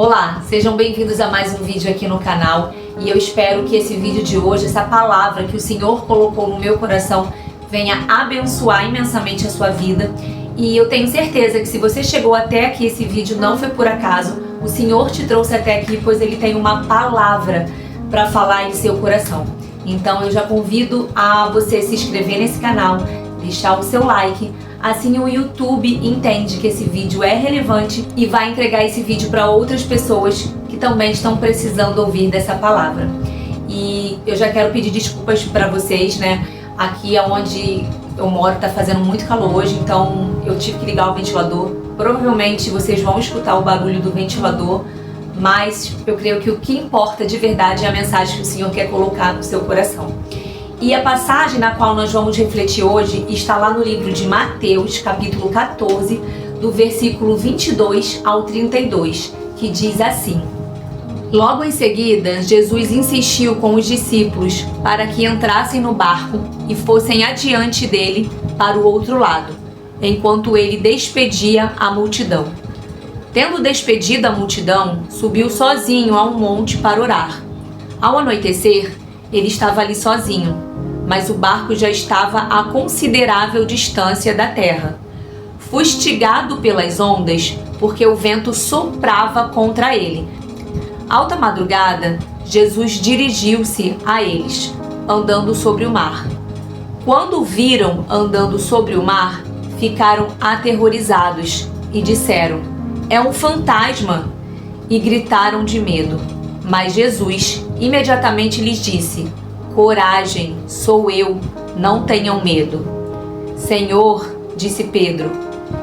Olá, sejam bem-vindos a mais um vídeo aqui no canal e eu espero que esse vídeo de hoje, essa palavra que o Senhor colocou no meu coração, venha abençoar imensamente a sua vida. E eu tenho certeza que se você chegou até aqui, esse vídeo não foi por acaso, o Senhor te trouxe até aqui, pois Ele tem uma palavra para falar em seu coração. Então eu já convido a você se inscrever nesse canal, deixar o seu like. Assim o YouTube entende que esse vídeo é relevante e vai entregar esse vídeo para outras pessoas que também estão precisando ouvir dessa palavra. E eu já quero pedir desculpas para vocês, né? Aqui é onde eu moro, tá fazendo muito calor hoje, então eu tive que ligar o ventilador. Provavelmente vocês vão escutar o barulho do ventilador, mas eu creio que o que importa de verdade é a mensagem que o Senhor quer colocar no seu coração. E a passagem na qual nós vamos refletir hoje está lá no livro de Mateus, capítulo 14, do versículo 22 ao 32, que diz assim: Logo em seguida, Jesus insistiu com os discípulos para que entrassem no barco e fossem adiante dele para o outro lado, enquanto ele despedia a multidão. Tendo despedido a multidão, subiu sozinho a um monte para orar. Ao anoitecer, ele estava ali sozinho, mas o barco já estava a considerável distância da terra, fustigado pelas ondas, porque o vento soprava contra ele. Alta madrugada, Jesus dirigiu-se a eles, andando sobre o mar. Quando o viram andando sobre o mar, ficaram aterrorizados e disseram: "É um fantasma!" e gritaram de medo. Mas Jesus imediatamente lhes disse: "Coragem, sou eu, não tenham medo." "Senhor", disse Pedro,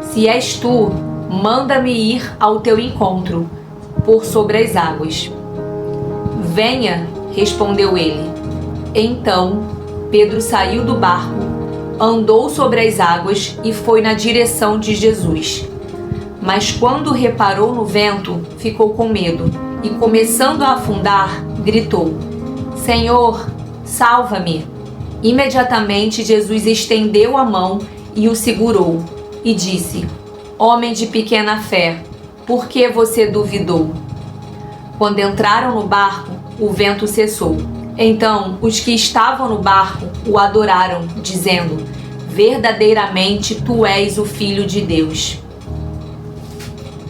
"se és tu, manda-me ir ao teu encontro por sobre as águas." "Venha", respondeu ele. Então Pedro saiu do barco, andou sobre as águas e foi na direção de Jesus. Mas quando reparou no vento, ficou com medo e, começando a afundar, gritou: "Senhor, salva-me!" Imediatamente Jesus estendeu a mão e o segurou e disse: "Homem de pequena fé, por que você duvidou?" Quando entraram no barco, o vento cessou. Então os que estavam no barco o adoraram, dizendo: "Verdadeiramente tu és o Filho de Deus."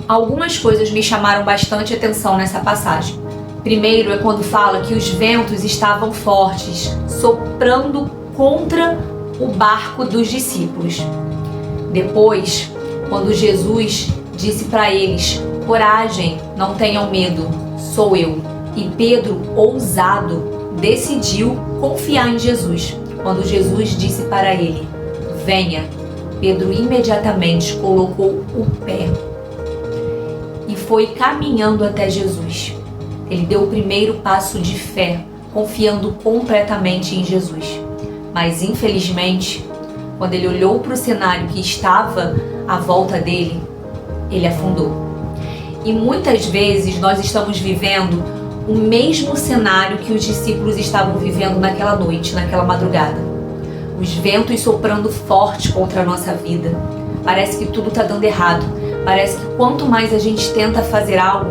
Algumas coisas me chamaram bastante atenção nessa passagem. Primeiro é quando fala que os ventos estavam fortes, soprando contra o barco dos discípulos. Depois, quando Jesus disse para eles: "Coragem, não tenham medo, sou eu." E Pedro, ousado, decidiu confiar em Jesus. Quando Jesus disse para ele: "Venha", Pedro imediatamente colocou o pé e foi caminhando até Jesus. Ele deu o primeiro passo de fé, confiando completamente em Jesus. Mas, infelizmente, quando ele olhou para o cenário que estava à volta dele, ele afundou. E muitas vezes nós estamos vivendo o mesmo cenário que os discípulos estavam vivendo naquela noite, naquela madrugada. Os ventos soprando forte contra a nossa vida. Parece que tudo está dando errado. Parece que quanto mais a gente tenta fazer algo,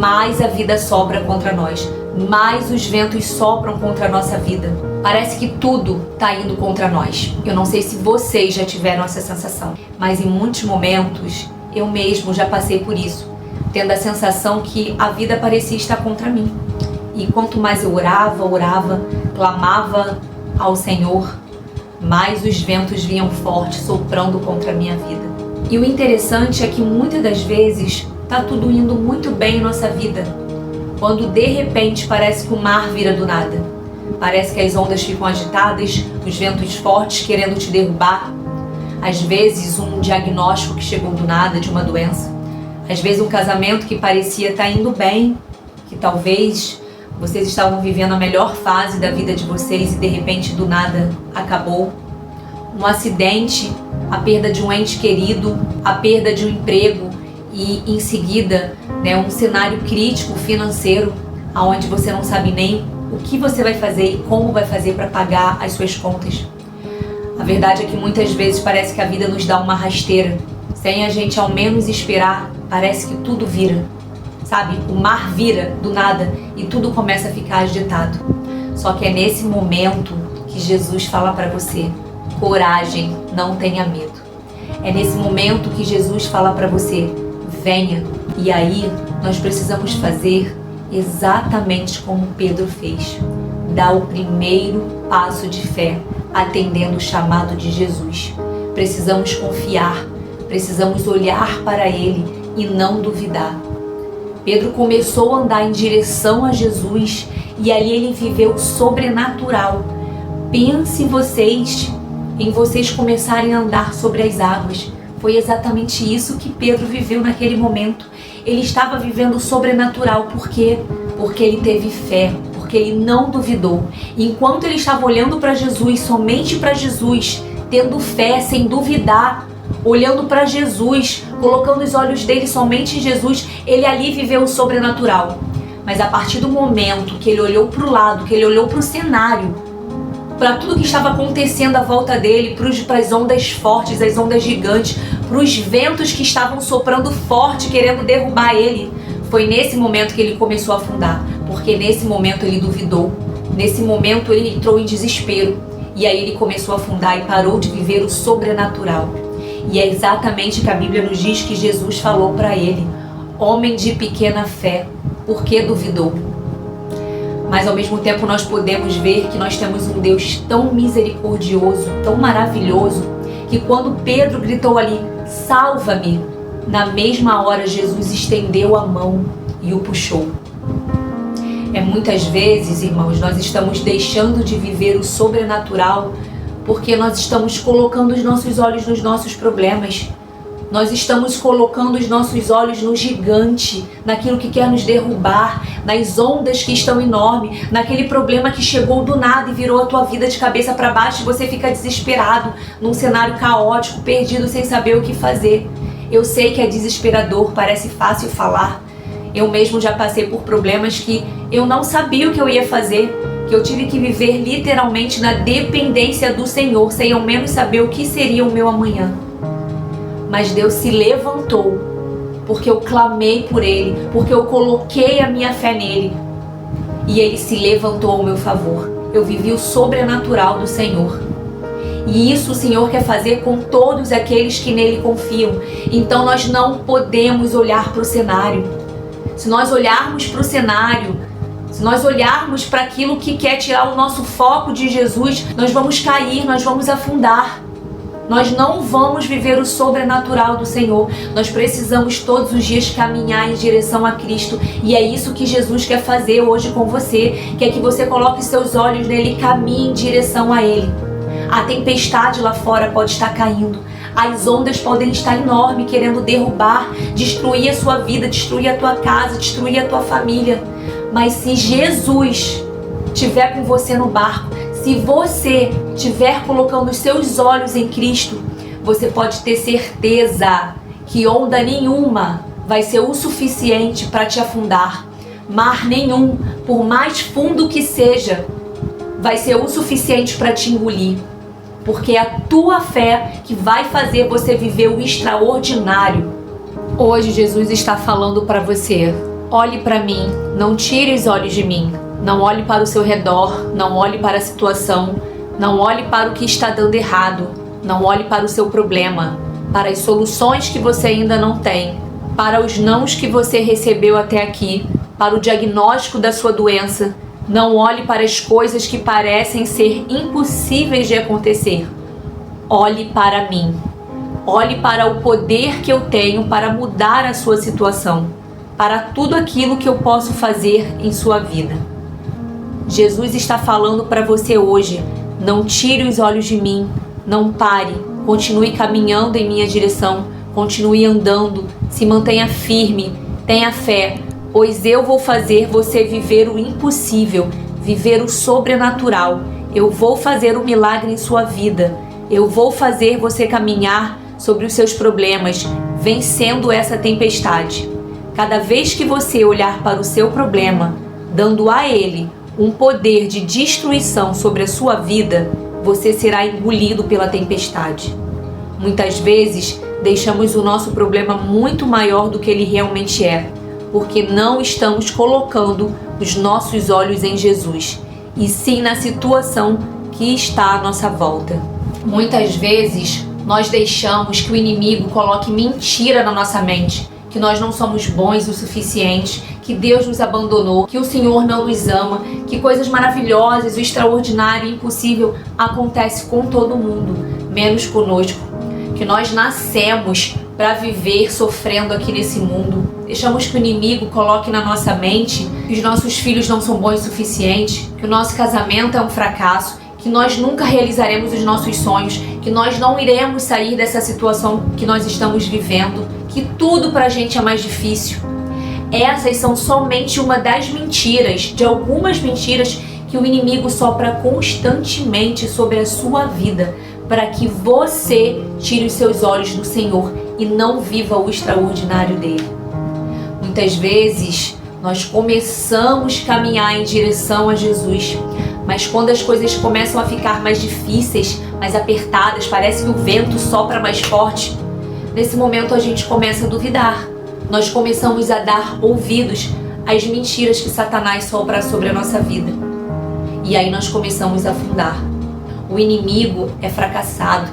mais a vida sopra contra nós, mais os ventos sopram contra a nossa vida. Parece que tudo está indo contra nós. Eu não sei se vocês já tiveram essa sensação, mas em muitos momentos eu mesmo já passei por isso, tendo a sensação que a vida parecia estar contra mim. E quanto mais eu orava, clamava ao Senhor, mais os ventos vinham fortes, soprando contra a minha vida. E o interessante é que muitas das vezes tá tudo indo muito bem em nossa vida, quando de repente parece que o mar vira do nada. Parece que as ondas ficam agitadas, os ventos fortes querendo te derrubar. Às vezes um diagnóstico que chegou do nada de uma doença. Às vezes um casamento que parecia estar indo bem, que talvez vocês estavam vivendo a melhor fase da vida de vocês e de repente do nada acabou. Um acidente, a perda de um ente querido, a perda de um emprego, e em seguida, um cenário crítico financeiro, onde você não sabe nem o que você vai fazer e como vai fazer para pagar as suas contas. A verdade é que muitas vezes parece que a vida nos dá uma rasteira. Sem a gente ao menos esperar, parece que tudo vira. sabe? O mar vira do nada e tudo começa a ficar agitado. Só que é nesse momento que Jesus fala para você: coragem, não tenha medo. É nesse momento que Jesus fala para você: venha. E aí nós precisamos fazer exatamente como Pedro fez. Dar o primeiro passo de fé, atendendo o chamado de Jesus. Precisamos confiar, precisamos olhar para Ele e não duvidar. Pedro começou a andar em direção a Jesus e ali ele viveu o sobrenatural. Pense em vocês começarem a andar sobre as águas. Foi exatamente isso que Pedro viveu naquele momento. Ele estava vivendo o sobrenatural. Por quê? Porque ele teve fé, porque ele não duvidou. Enquanto ele estava olhando para Jesus, somente para Jesus, tendo fé, sem duvidar, olhando para Jesus, colocando os olhos dele somente em Jesus, ele ali viveu o sobrenatural. Mas a partir do momento que ele olhou para o lado, que ele olhou para o cenário, para tudo que estava acontecendo à volta dele, para as ondas fortes, as ondas gigantes, para os ventos que estavam soprando forte, querendo derrubar ele, foi nesse momento que ele começou a afundar, porque nesse momento ele duvidou, nesse momento ele entrou em desespero, e aí ele começou a afundar e parou de viver o sobrenatural. E é exatamente o que a Bíblia nos diz que Jesus falou para ele: homem de pequena fé, por que duvidou? Mas ao mesmo tempo nós podemos ver que nós temos um Deus tão misericordioso, tão maravilhoso, que quando Pedro gritou ali: salva-me, na mesma hora Jesus estendeu a mão e o puxou. Muitas vezes, irmãos, nós estamos deixando de viver o sobrenatural porque nós estamos colocando os nossos olhos nos nossos problemas. Nós estamos colocando os nossos olhos no gigante, naquilo que quer nos derrubar, nas ondas que estão enormes, naquele problema que chegou do nada e virou a tua vida de cabeça para baixo e você fica desesperado, num cenário caótico, perdido, sem saber o que fazer. Eu sei que é desesperador, parece fácil falar. Eu mesmo já passei por problemas que eu não sabia o que eu ia fazer, que eu tive que viver literalmente na dependência do Senhor, sem ao menos saber o que seria o meu amanhã. Mas Deus se levantou, porque eu clamei por Ele, porque eu coloquei a minha fé nele, e Ele se levantou ao meu favor. Eu vivi o sobrenatural do Senhor. E isso o Senhor quer fazer com todos aqueles que nele confiam. Então nós não podemos olhar para o cenário. Se nós olharmos para o cenário, se nós olharmos para aquilo que quer tirar o nosso foco de Jesus, nós vamos cair, nós vamos afundar. Nós não vamos viver o sobrenatural do Senhor. Nós precisamos todos os dias caminhar em direção a Cristo. E é isso que Jesus quer fazer hoje com você. Quer que você coloque seus olhos nele e caminhe em direção a Ele. A tempestade lá fora pode estar caindo. As ondas podem estar enormes, querendo derrubar, destruir a sua vida, destruir a tua casa, destruir a tua família. Mas se Jesus estiver com você no barco, se você estiver colocando os seus olhos em Cristo, você pode ter certeza que onda nenhuma vai ser o suficiente para te afundar. Mar nenhum, por mais fundo que seja, vai ser o suficiente para te engolir. Porque é a tua fé que vai fazer você viver o extraordinário. Hoje Jesus está falando para você: olhe para mim, não tire os olhos de mim. Não olhe para o seu redor, não olhe para a situação, não olhe para o que está dando errado, não olhe para o seu problema, para as soluções que você ainda não tem, para os nãos que você recebeu até aqui, para o diagnóstico da sua doença. Não olhe para as coisas que parecem ser impossíveis de acontecer. Olhe para mim. Olhe para o poder que eu tenho para mudar a sua situação, para tudo aquilo que eu posso fazer em sua vida. Jesus está falando para você hoje: não tire os olhos de mim, não pare, continue caminhando em minha direção, continue andando, se mantenha firme, tenha fé, pois eu vou fazer você viver o impossível, viver o sobrenatural. Eu vou fazer um milagre em sua vida, eu vou fazer você caminhar sobre os seus problemas, vencendo essa tempestade. Cada vez que você olhar para o seu problema, dando a ele um poder de destruição sobre a sua vida, você será engolido pela tempestade. Muitas vezes, deixamos o nosso problema muito maior do que ele realmente é. porque não estamos colocando os nossos olhos em Jesus, e sim na situação que está à nossa volta. Muitas vezes nós deixamos que o inimigo coloque mentira na nossa mente, que nós não somos bons o suficiente, que Deus nos abandonou, que o Senhor não nos ama, que coisas maravilhosas, o extraordinário e impossível acontece com todo mundo, menos conosco, que nós nascemos para viver sofrendo aqui nesse mundo. Deixamos que o inimigo coloque na nossa mente que os nossos filhos não são bons o suficiente, que o nosso casamento é um fracasso, que nós nunca realizaremos os nossos sonhos, que nós não iremos sair dessa situação que nós estamos vivendo, que tudo pra gente é mais difícil. Essas são somente uma das mentiras, de algumas mentiras que o inimigo sopra constantemente sobre a sua vida, para que você tire os seus olhos do Senhor e não viva o extraordinário dele. Muitas vezes nós começamos a caminhar em direção a Jesus, mas quando as coisas começam a ficar mais difíceis, mais apertadas, parece que o vento sopra mais forte, nesse momento a gente começa a duvidar. Nós começamos a dar ouvidos às mentiras que Satanás sopra sobre a nossa vida. E aí nós começamos a afundar. O inimigo é fracassado.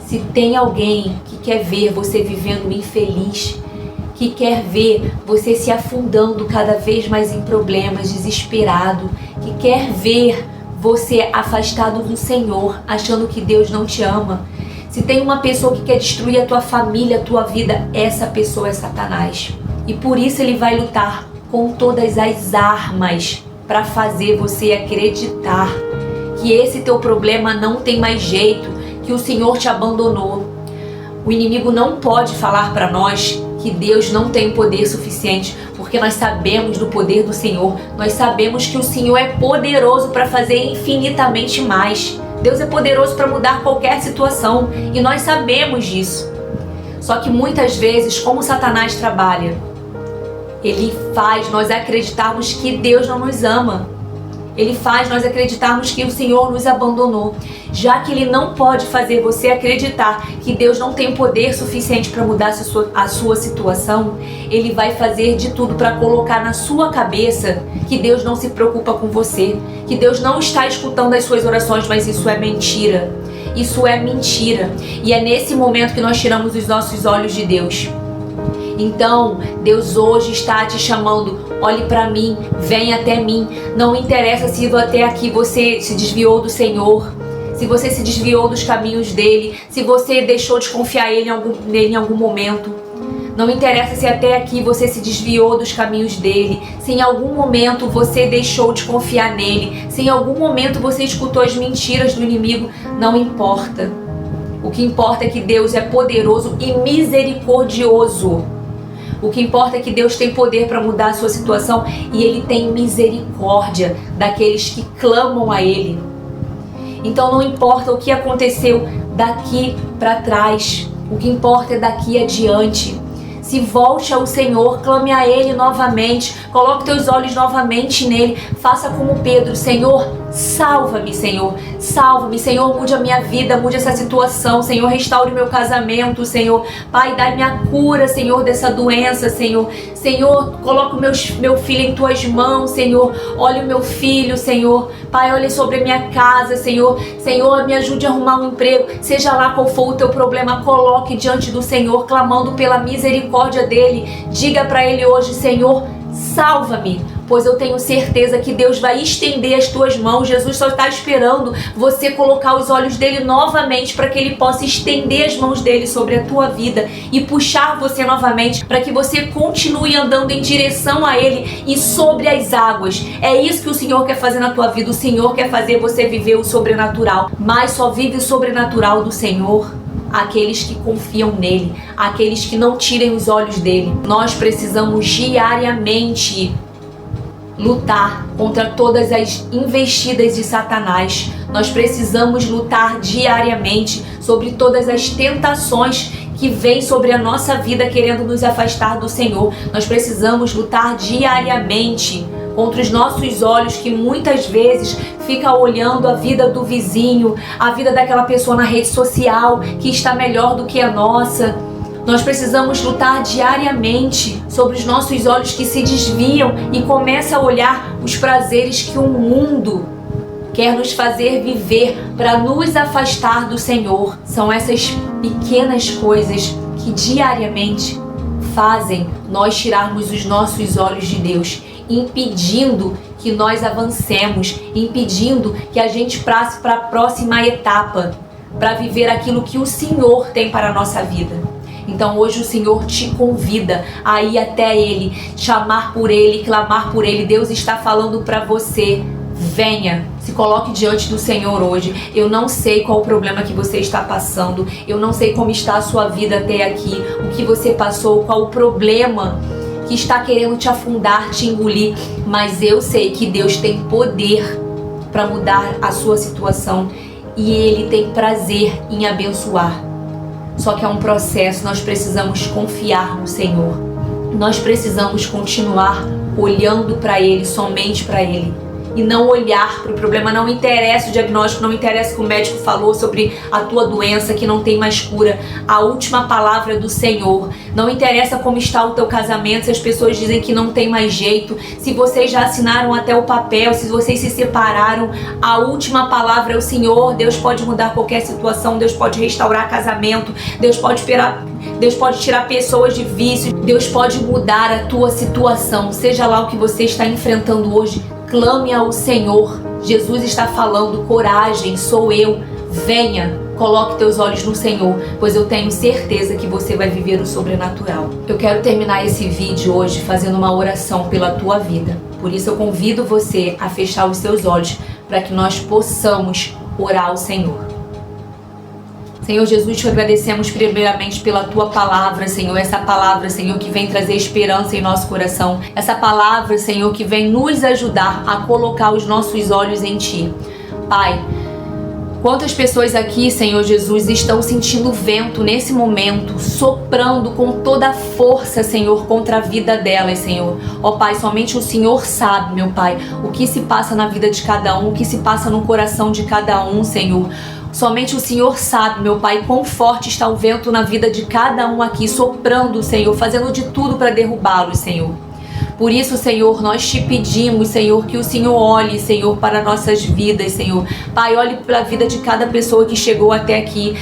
Se tem alguém que quer ver você vivendo infeliz, que quer ver você se afundando cada vez mais em problemas, desesperado, que quer ver você afastado do Senhor, achando que Deus não te ama, se tem uma pessoa que quer destruir a tua família, a tua vida, essa pessoa é Satanás. E por isso ele vai lutar com todas as armas para fazer você acreditar que esse teu problema não tem mais jeito, que o Senhor te abandonou. O inimigo não pode falar para nós que Deus não tem poder suficiente, porque nós sabemos do poder do Senhor, nós sabemos que o Senhor é poderoso para fazer infinitamente mais. Deus é poderoso para mudar qualquer situação e nós sabemos disso. Só que muitas vezes, como Satanás trabalha, ele faz nós acreditarmos que Deus não nos ama. Ele faz nós acreditarmos que o Senhor nos abandonou. Já que ele não pode fazer você acreditar que Deus não tem poder suficiente para mudar a sua situação, ele vai fazer de tudo para colocar na sua cabeça que Deus não se preocupa com você, que Deus não está escutando as suas orações, mas isso é mentira. Isso é mentira. E é nesse momento que nós tiramos os nossos olhos de Deus. Então, Deus hoje está te chamando, olhe para mim, vem até mim. Não interessa se até aqui você se desviou do Senhor, se você se desviou dos caminhos dele, se você deixou de confiar nele em algum momento. Não interessa se até aqui você se desviou dos caminhos dele, se em algum momento você deixou de confiar nele, se em algum momento você escutou as mentiras do inimigo, não importa. O que importa é que Deus é poderoso e misericordioso. O que importa é que Deus tem poder para mudar a sua situação e Ele tem misericórdia daqueles que clamam a Ele. Então não importa o que aconteceu daqui para trás, o que importa é daqui adiante. Se volte ao Senhor, clame a Ele novamente, coloque teus olhos novamente nele, faça como Pedro: Senhor, salva-me, Senhor, mude a minha vida, mude essa situação, Senhor, restaure meu casamento, Senhor, Pai, dá-me a cura, Senhor, dessa doença, Senhor, coloca meu filho em tuas mãos, Senhor, olha o meu filho, Senhor, Pai, olha sobre a minha casa, Senhor, me ajude a arrumar um emprego, seja lá qual for o teu problema, coloque diante do Senhor, clamando pela misericórdia dele, diga para ele hoje: Senhor, salva-me, pois eu tenho certeza que Deus vai estender as tuas mãos. Jesus só está esperando você colocar os olhos dele novamente para que ele possa estender as mãos dele sobre a tua vida e puxar você novamente para que você continue andando em direção a ele e sobre as águas. É isso que o Senhor quer fazer na tua vida. O Senhor quer fazer você viver o sobrenatural, mas só vive o sobrenatural do Senhor aqueles que confiam nele, aqueles que não tirem os olhos dele. Nós precisamos diariamente lutar contra todas as investidas de Satanás. Nós precisamos lutar diariamente sobre todas as tentações que vêm sobre a nossa vida querendo nos afastar do Senhor. Nós precisamos lutar diariamente contra os nossos olhos que muitas vezes fica olhando a vida do vizinho, a vida daquela pessoa na rede social que está melhor do que a nossa. Nós precisamos lutar diariamente sobre os nossos olhos que se desviam e começa a olhar os prazeres que o mundo quer nos fazer viver para nos afastar do Senhor. São essas pequenas coisas que diariamente fazem nós tirarmos os nossos olhos de Deus, impedindo que nós avancemos, impedindo que a gente passe para a próxima etapa, para viver aquilo que o Senhor tem para a nossa vida. Então hoje o Senhor te convida a ir até Ele, chamar por Ele, clamar por Ele. Deus está falando para você: venha, se coloque diante do Senhor hoje. Eu não sei qual o problema que você está passando, eu não sei como está a sua vida até aqui, o que você passou, qual o problema que está querendo te afundar, te engolir, mas eu sei que Deus tem poder para mudar a sua situação e Ele tem prazer em abençoar. Só que é um processo, nós precisamos confiar no Senhor. Nós precisamos continuar olhando para Ele, somente para Ele. E não olhar para o problema. Não interessa o diagnóstico, não interessa o que o médico falou sobre a tua doença, que não tem mais cura. A última palavra é do Senhor. Não interessa como está o teu casamento, se as pessoas dizem que não tem mais jeito, se vocês já assinaram até o papel, se vocês se separaram, a última palavra é o Senhor. Deus pode mudar qualquer situação, Deus pode restaurar casamento, Deus pode tirar pessoas de vício, Deus pode mudar a tua situação, seja lá o que você está enfrentando hoje. Clame ao Senhor. Jesus está falando: coragem, sou eu. Venha, coloque teus olhos no Senhor, pois eu tenho certeza que você vai viver o sobrenatural. Eu quero terminar esse vídeo hoje fazendo uma oração pela tua vida. Por isso eu convido você a fechar os seus olhos para que nós possamos orar ao Senhor. Senhor Jesus, te agradecemos primeiramente pela Tua palavra, Senhor. Essa palavra, Senhor, que vem trazer esperança em nosso coração. Essa palavra, Senhor, que vem nos ajudar a colocar os nossos olhos em Ti. Pai, quantas pessoas aqui, Senhor Jesus, estão sentindo vento nesse momento, soprando com toda a força, Senhor, contra a vida delas, Senhor. Ó Pai, somente o Senhor sabe, meu Pai, o que se passa na vida de cada um, o que se passa no coração de cada um, Senhor. Somente o Senhor sabe, meu Pai, quão forte está o vento na vida de cada um aqui, soprando, Senhor, fazendo de tudo para derrubá-los, Senhor. Por isso, Senhor, nós te pedimos, Senhor, que o Senhor olhe, Senhor, para nossas vidas, Senhor. Pai, olhe para a vida de cada pessoa que chegou até aqui.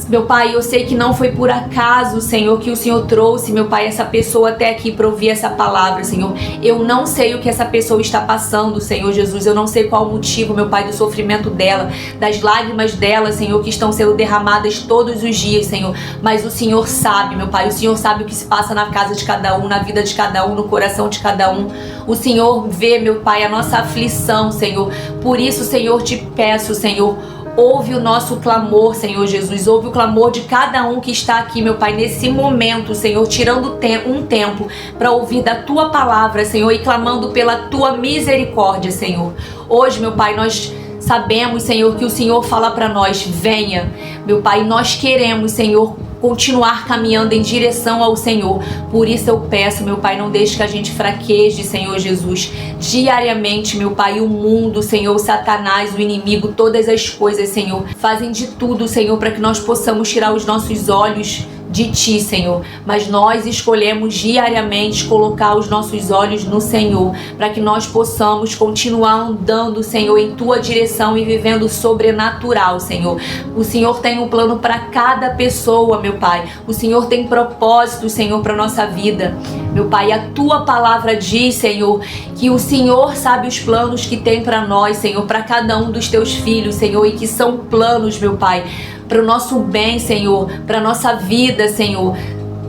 Meu Pai, eu sei que não foi por acaso, Senhor, que o Senhor trouxe, meu Pai, essa pessoa até aqui para ouvir essa palavra, Senhor. Eu não sei o que essa pessoa está passando, Senhor Jesus. Eu não sei qual o motivo, meu Pai, do sofrimento dela, das lágrimas dela, Senhor, que estão sendo derramadas todos os dias, Senhor. Mas o Senhor sabe, meu Pai, o Senhor sabe o que se passa na casa de cada um, na vida de cada um, no coração de cada um. O Senhor vê, meu Pai, a nossa aflição, Senhor. Por isso, Senhor, te peço, Senhor, ouve o nosso clamor, Senhor Jesus. Ouve o clamor de cada um que está aqui, meu Pai, nesse momento, Senhor, tirando um tempo para ouvir da Tua palavra, Senhor, e clamando pela Tua misericórdia, Senhor. Hoje, meu Pai, nós sabemos, Senhor, que o Senhor fala para nós: venha, meu Pai, nós queremos, Senhor, continuar caminhando em direção ao Senhor. Por isso eu peço, meu Pai, não deixe que a gente fraqueje, Senhor Jesus. Diariamente, meu Pai, o mundo, Senhor, o Satanás, o inimigo, todas as coisas, Senhor, fazem de tudo, Senhor, para que nós possamos tirar os nossos olhos de Ti, Senhor, mas nós escolhemos diariamente colocar os nossos olhos no Senhor, para que nós possamos continuar andando, Senhor, em Tua direção e vivendo o sobrenatural, Senhor. O Senhor tem um plano para cada pessoa, meu Pai. O Senhor tem propósito, Senhor, para nossa vida. Meu Pai, a Tua palavra diz, Senhor, que o Senhor sabe os planos que tem para nós, Senhor, para cada um dos Teus filhos, Senhor, e que são planos, meu Pai, para o nosso bem, Senhor, para a nossa vida, Senhor.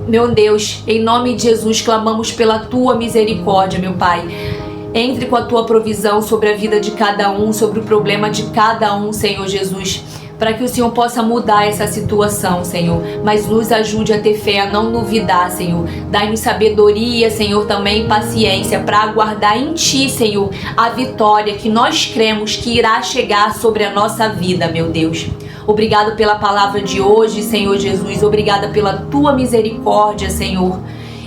Meu Deus, em nome de Jesus, clamamos pela Tua misericórdia, meu Pai. Entre com a Tua provisão sobre a vida de cada um, sobre o problema de cada um, Senhor Jesus, para que o Senhor possa mudar essa situação, Senhor. Mas nos ajude a ter fé, a não duvidar, Senhor. Dai-nos sabedoria, Senhor, também paciência para aguardar em Ti, Senhor, a vitória que nós cremos que irá chegar sobre a nossa vida, meu Deus. Obrigado pela palavra de hoje, Senhor Jesus. Obrigada pela Tua misericórdia, Senhor.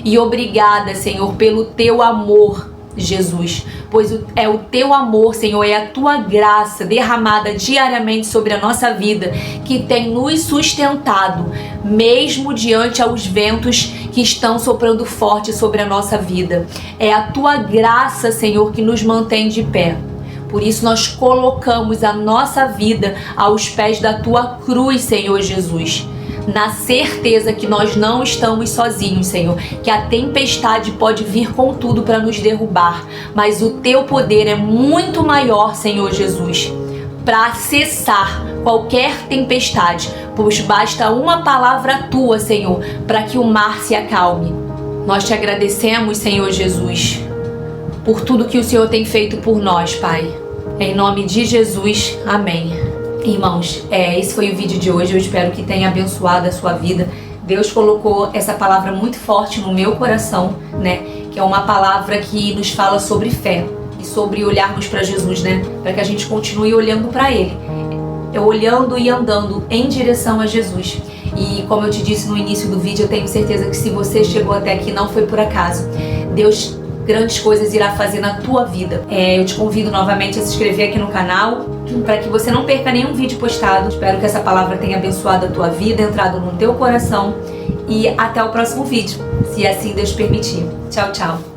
E obrigada, Senhor, pelo Teu amor Jesus, pois é o teu amor, Senhor, é a tua graça derramada diariamente sobre a nossa vida que tem nos sustentado, mesmo diante aos ventos que estão soprando forte sobre a nossa vida. É a tua graça, Senhor, que nos mantém de pé. Por isso nós colocamos a nossa vida aos pés da tua cruz, Senhor Jesus, na certeza que nós não estamos sozinhos, Senhor, que a tempestade pode vir com tudo para nos derrubar, mas o teu poder é muito maior, Senhor Jesus, para cessar qualquer tempestade, pois basta uma palavra tua, Senhor, para que o mar se acalme. Nós te agradecemos, Senhor Jesus, por tudo que o Senhor tem feito por nós, Pai. Em nome de Jesus, amém. Irmãos, esse foi o vídeo de hoje. Eu espero que tenha abençoado a sua vida. Deus colocou essa palavra muito forte no meu coração, né? Que é uma palavra que nos fala sobre fé e sobre olharmos para Jesus, né? Para que a gente continue olhando para Ele, olhando e andando em direção a Jesus. E como eu te disse no início do vídeo, eu tenho certeza que se você chegou até aqui não foi por acaso. Deus grandes coisas irá fazer na tua vida. Eu te convido novamente a se inscrever aqui no canal para que você não perca nenhum vídeo postado. Espero que essa palavra tenha abençoado a tua vida, entrado no teu coração, e até o próximo vídeo, se assim Deus permitir. Tchau, tchau.